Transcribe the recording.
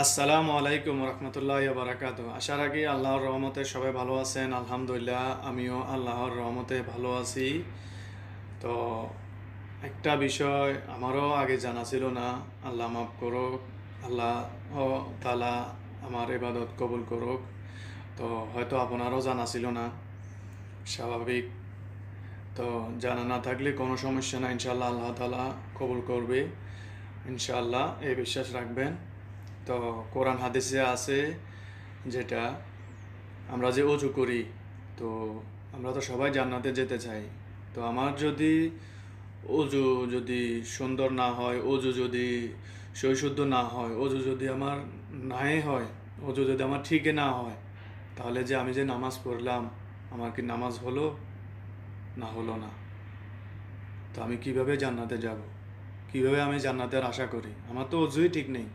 আসসালামু আলাইকুম রহমতুল্লাহ বারাকাতু। আশা রাখি আল্লাহর রহমতে সবাই ভালো আছেন। আলহামদুলিল্লাহ, আমিও আল্লাহর রহমতে ভালো আছি। তো একটা বিষয় আমারও আগে জানা ছিল না। আল্লাহ মাফ করুক, আল্লাহ তালা আমার ইবাদত কবুল করুক। তো হয়তো আপনারও জানা ছিল না, স্বাভাবিক। তো জানা না থাকলে কোনো সমস্যা না, ইনশাল্লাহ আল্লাহ তালা কবুল করবে, ইনশাল্লাহ এই বিশ্বাস রাখবেন। তো কোরআন হাদিসে আছে যেটা, আমরা যে অজু করি, তো আমরা তো সবাই জান্নাতে যেতে চাই। তো আমার যদি অজু যদি সুন্দর না হয়, অজু যদি সৈশুদ্ধ না হয়, অজু যদি আমার নাই হয়, অজু যদি আমার ঠিকই না হয়, তাহলে যে আমি যে নামাজ পড়লাম, আমার কি নামাজ হলো না হলো না? তো আমি কিভাবে জান্নাতে যাব? কিভাবে আমি জান্নাতের আশা করি? আমার তো অজুই ঠিক নেই।